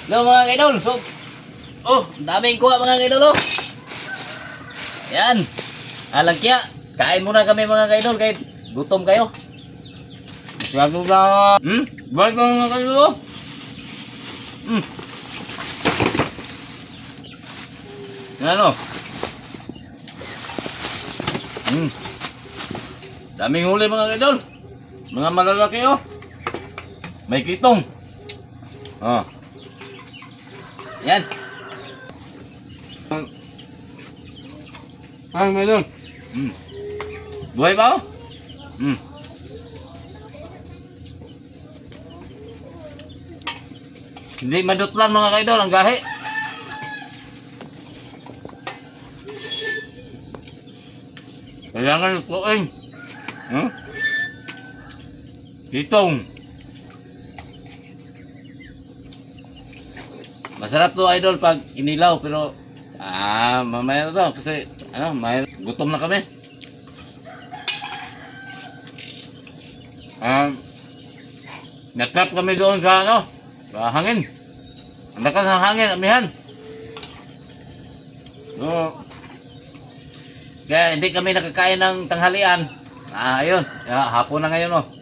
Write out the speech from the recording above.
Hello mga idol. So, daming kuha mga idol. Yan. Alagkya. Kain muna kami mga idol kahit gutom kayo. Masyado na. Balik mga idol. Ano? Daming huli mga idol. Mga malalaki May kitong. Yan. Mga idol. Buhay ba Hindi madutlan mga idol ang gahi. Kailangan lutuin. Kitong. Masarap to idol pag inilaw pero mamaya na to kasi may gutom na kami. Natrap kami doon sa sa hangin. Ang lakas ng hangin, amihan. Kaya hindi kami nakakain ng tanghalian. Ayun, hapon na ngayon